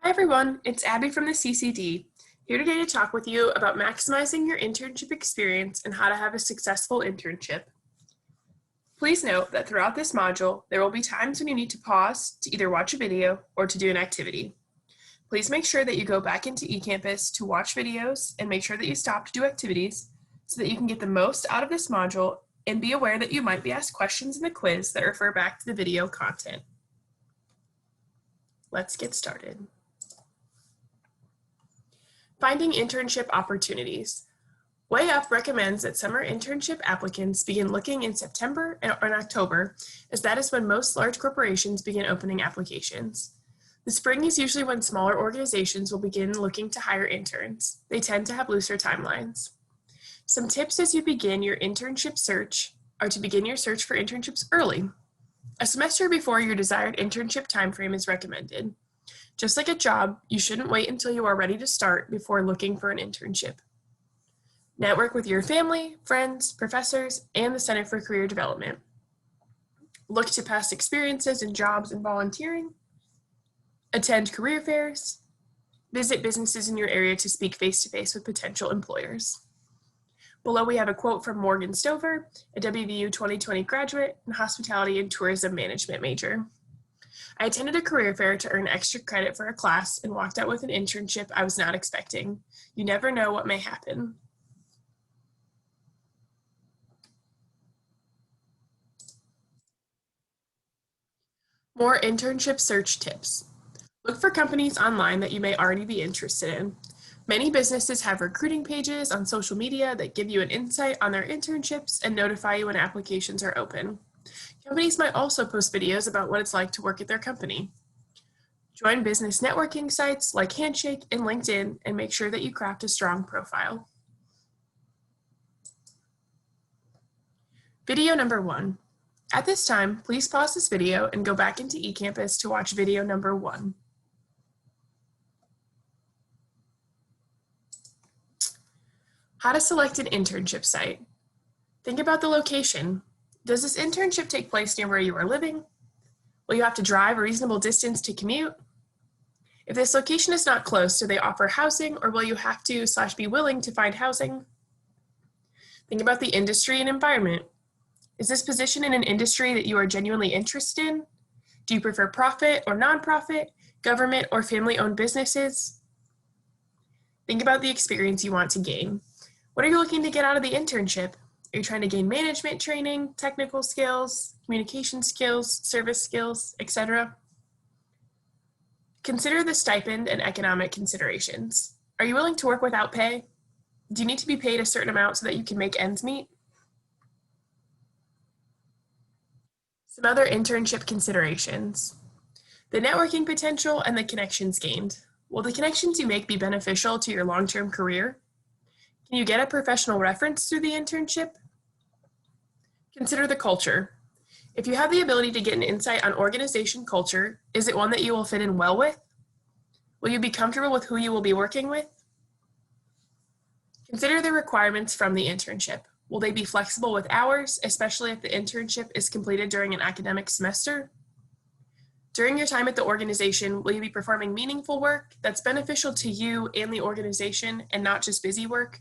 Hi everyone, it's Abby from the CCD, here today to talk with you about maximizing your internship experience and how to have a successful internship. Please note that throughout this module, there will be times when you need to pause to either watch a video or to do an activity. Please make sure that you go back into eCampus to watch videos and make sure that you stop to do activities so that you can get the most out of this module, and be aware that you might be asked questions in the quiz that refer back to the video content. Let's get started. Finding internship opportunities. Way Up recommends that summer internship applicants begin looking in September or in October, as that is when most large corporations begin opening applications. The spring is usually when smaller organizations will begin looking to hire interns. They tend to have looser timelines. Some tips as you begin your internship search are to begin your search for internships early. A semester before your desired internship timeframe is recommended. Just like a job, you shouldn't wait until you are ready to start before looking for an internship. Network with your family, friends, professors, and the Center for Career Development. Look to past experiences in jobs and volunteering. Attend career fairs. Visit businesses in your area to speak face-to-face with potential employers. Below we have a quote from Morgan Stover, a WVU 2020 graduate and hospitality and tourism management major. I attended a career fair to earn extra credit for a class and walked out with an internship I was not expecting. You never know what may happen. More internship search tips. Look for companies online that you may already be interested in. Many businesses have recruiting pages on social media that give you an insight on their internships and notify you when applications are open. Companies might also post videos about what it's like to work at their company. Join business networking sites like Handshake and LinkedIn and make sure that you craft a strong profile. Video number 1. At this time, please pause this video and go back into eCampus to watch video number 1. How to select an internship site. Think about the location. Does this internship take place near where you are living? Will you have to drive a reasonable distance to commute? If this location is not close, do they offer housing, or will you have to / be willing to find housing? Think about the industry and environment. Is this position in an industry that you are genuinely interested in? Do you prefer profit or nonprofit, government or family-owned businesses? Think about the experience you want to gain. What are you looking to get out of the internship? Are you trying to gain management training, technical skills, communication skills, service skills, etc.? Consider the stipend and economic considerations. Are you willing to work without pay? Do you need to be paid a certain amount so that you can make ends meet? Some other internship considerations. The networking potential and the connections gained. Will the connections you make be beneficial to your long-term career? Can you get a professional reference through the internship? Consider the culture. If you have the ability to get an insight on organization culture, is it one that you will fit in well with? Will you be comfortable with who you will be working with? Consider the requirements from the internship. Will they be flexible with hours, especially if the internship is completed during an academic semester? During your time at the organization, will you be performing meaningful work that's beneficial to you and the organization and not just busy work?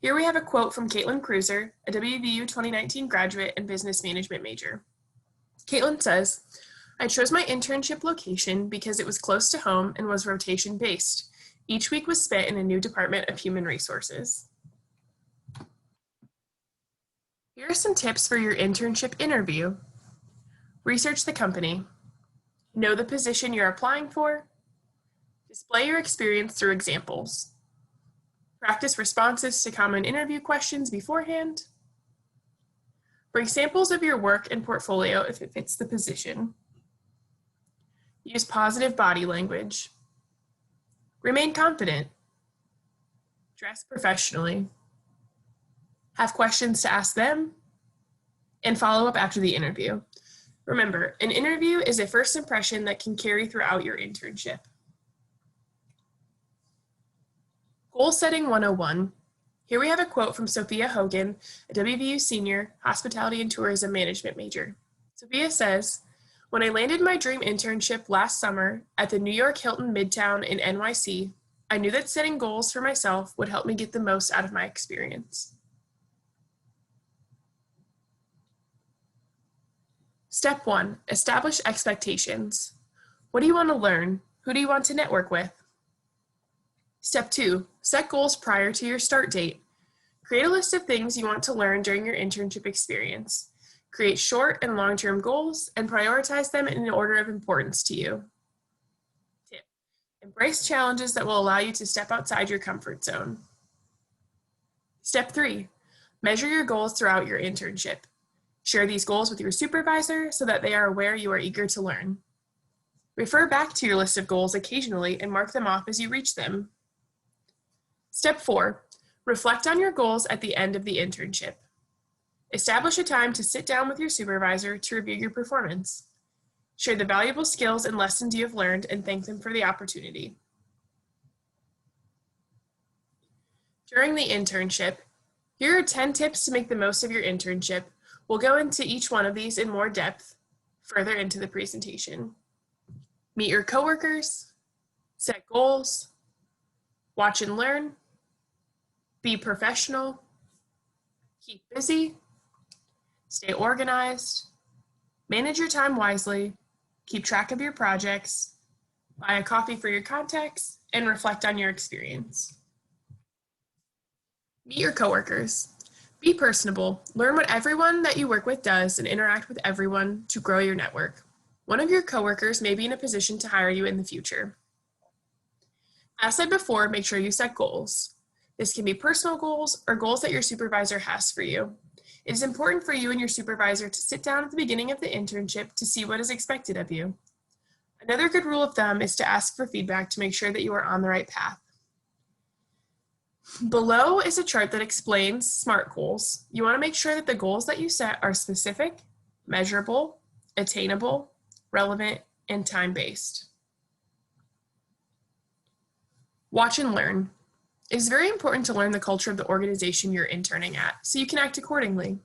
Here we have a quote from Caitlin Cruiser, a WVU 2019 graduate and business management major. Caitlin says, I chose my internship location because it was close to home and was rotation based. Each week was spent in a new department of human resources. Here are some tips for your internship interview. Research the company. Know the position you're applying for. Display your experience through examples. Practice responses to common interview questions beforehand. Bring samples of your work and portfolio if it fits the position. Use positive body language. Remain confident. Dress professionally. Have questions to ask them. And follow up after the interview. Remember, an interview is a first impression that can carry throughout your internship. Goal Setting 101. Here we have a quote from Sophia Hogan, a WVU senior, hospitality and tourism management major. Sophia says, When I landed my dream internship last summer at the New York Hilton Midtown in NYC, I knew that setting goals for myself would help me get the most out of my experience. Step 1, establish expectations. What do you want to learn? Who do you want to network with? Step 2, set goals prior to your start date. Create a list of things you want to learn during your internship experience. Create short and long-term goals and prioritize them in order of importance to you. Tip, embrace challenges that will allow you to step outside your comfort zone. Step 3, measure your goals throughout your internship. Share these goals with your supervisor so that they are aware you are eager to learn. Refer back to your list of goals occasionally and mark them off as you reach them. Step 4, reflect on your goals at the end of the internship. Establish a time to sit down with your supervisor to review your performance. Share the valuable skills and lessons you have learned and thank them for the opportunity. During the internship, here are 10 tips to make the most of your internship. We'll go into each one of these in more depth further into the presentation. Meet your coworkers, set goals, watch and learn, be professional, keep busy, stay organized, manage your time wisely, keep track of your projects, buy a coffee for your contacts, and reflect on your experience. Meet your coworkers. Be personable. Learn what everyone that you work with does and interact with everyone to grow your network. One of your coworkers may be in a position to hire you in the future. As said before, make sure you set goals. This can be personal goals or goals that your supervisor has for you. It is important for you and your supervisor to sit down at the beginning of the internship to see what is expected of you. Another good rule of thumb is to ask for feedback to make sure that you are on the right path. Below is a chart that explains SMART goals. You want to make sure that the goals that you set are specific, measurable, attainable, relevant, and time-based. Watch and learn. It is very important to learn the culture of the organization you're interning at so you can act accordingly.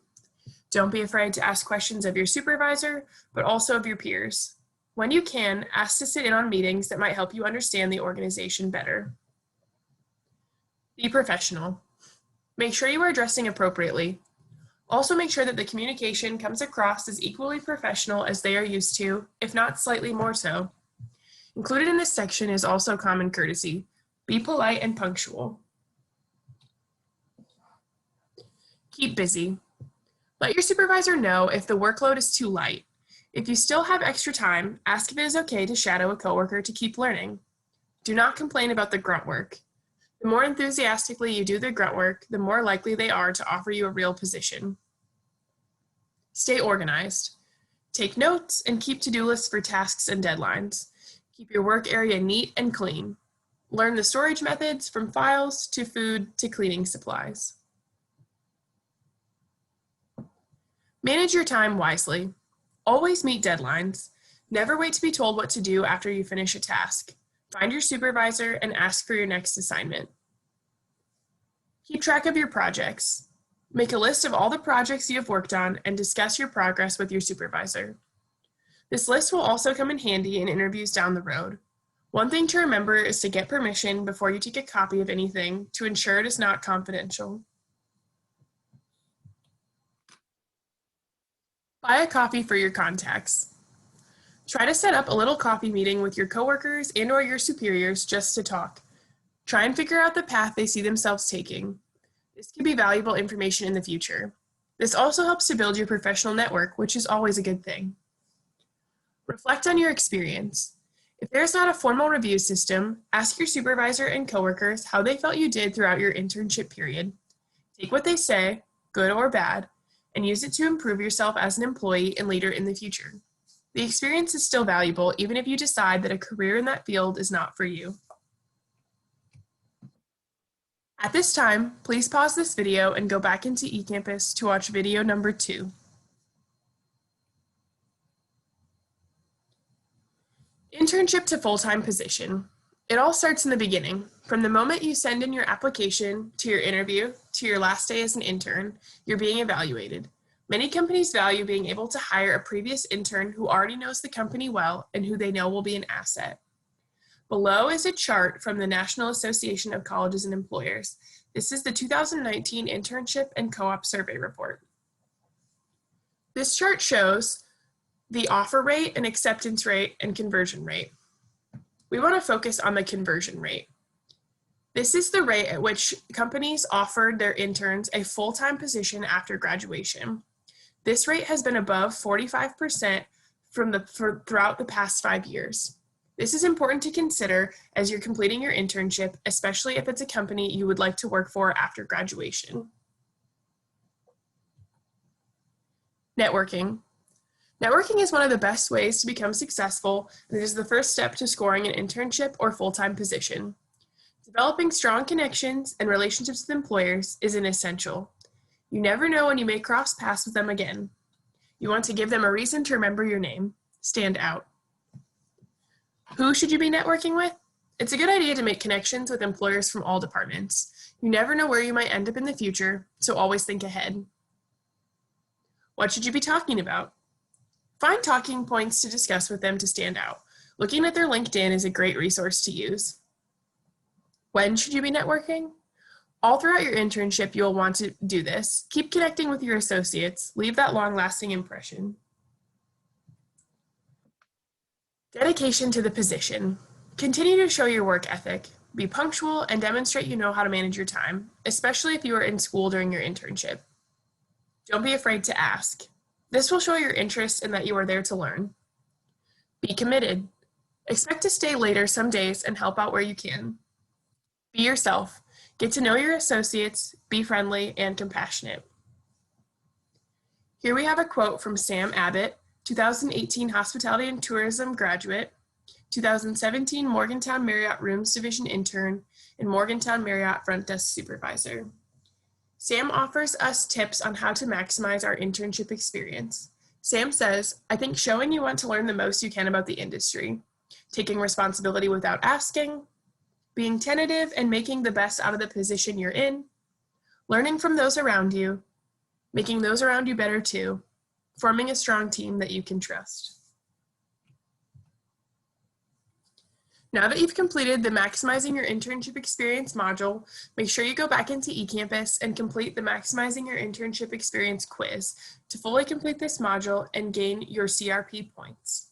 Don't be afraid to ask questions of your supervisor, but also of your peers. When you can, ask to sit in on meetings that might help you understand the organization better. Be professional. Make sure you are dressing appropriately. Also make sure that the communication comes across as equally professional as they are used to, if not slightly more so. Included in this section is also common courtesy. Be polite and punctual. Keep busy. Let your supervisor know if the workload is too light. If you still have extra time, ask if it is okay to shadow a coworker to keep learning. Do not complain about the grunt work. The more enthusiastically you do the grunt work, the more likely they are to offer you a real position. Stay organized. Take notes and keep to-do lists for tasks and deadlines. Keep your work area neat and clean. Learn the storage methods from files to food to cleaning supplies. Manage your time wisely. Always meet deadlines. Never wait to be told what to do after you finish a task. Find your supervisor and ask for your next assignment. Keep track of your projects. Make a list of all the projects you have worked on and discuss your progress with your supervisor. This list will also come in handy in interviews down the road. One thing to remember is to get permission before you take a copy of anything to ensure it is not confidential. Buy a coffee for your contacts. Try to set up a little coffee meeting with your coworkers and/or your superiors just to talk. Try and figure out the path they see themselves taking. This can be valuable information in the future. This also helps to build your professional network, which is always a good thing. Reflect on your experience. If there is not a formal review system, ask your supervisor and coworkers how they felt you did throughout your internship period. Take what they say, good or bad, and use it to improve yourself as an employee and leader in the future. The experience is still valuable even if you decide that a career in that field is not for you. At this time, please pause this video and go back into eCampus to watch video number 2. Internship to full-time position. It all starts in the beginning. From the moment you send in your application, to your interview, to your last day as an intern, you're being evaluated. Many companies value being able to hire a previous intern who already knows the company well and who they know will be an asset. Below is a chart from the National Association of Colleges and Employers. This is the 2019 Internship and Co-op Survey Report. This chart shows the offer rate and acceptance rate and conversion rate. We want to focus on the conversion rate. This is the rate at which companies offered their interns a full-time position after graduation. This rate has been above 45% throughout the past 5 years. This is important to consider as you're completing your internship, especially if it's a company you would like to work for after graduation. Networking. Networking is one of the best ways to become successful, and it is the first step to scoring an internship or full-time position. Developing strong connections and relationships with employers is an essential. You never know when you may cross paths with them again. You want to give them a reason to remember your name. Stand out. Who should you be networking with? It's a good idea to make connections with employers from all departments. You never know where you might end up in the future, so always think ahead. What should you be talking about? Find talking points to discuss with them to stand out. Looking at their LinkedIn is a great resource to use. When should you be networking? All throughout your internship, you'll want to do this. Keep connecting with your associates. Leave that long-lasting impression. Dedication to the position. Continue to show your work ethic. Be punctual and demonstrate you know how to manage your time, especially if you are in school during your internship. Don't be afraid to ask. This will show your interest and that you are there to learn. Be committed. Expect to stay later some days and help out where you can. Be yourself. Get to know your associates, be friendly and compassionate. Here we have a quote from Sam Abbott, 2018 Hospitality and Tourism graduate, 2017 Morgantown Marriott Rooms Division intern, and Morgantown Marriott Front Desk Supervisor. Sam offers us tips on how to maximize our internship experience. Sam says, I think showing you want to learn the most you can about the industry, taking responsibility without asking, being tentative and making the best out of the position you're in, learning from those around you, making those around you better too, forming a strong team that you can trust. Now that you've completed the Maximizing Your Internship Experience module, make sure you go back into eCampus and complete the Maximizing Your Internship Experience quiz to fully complete this module and gain your CRP points.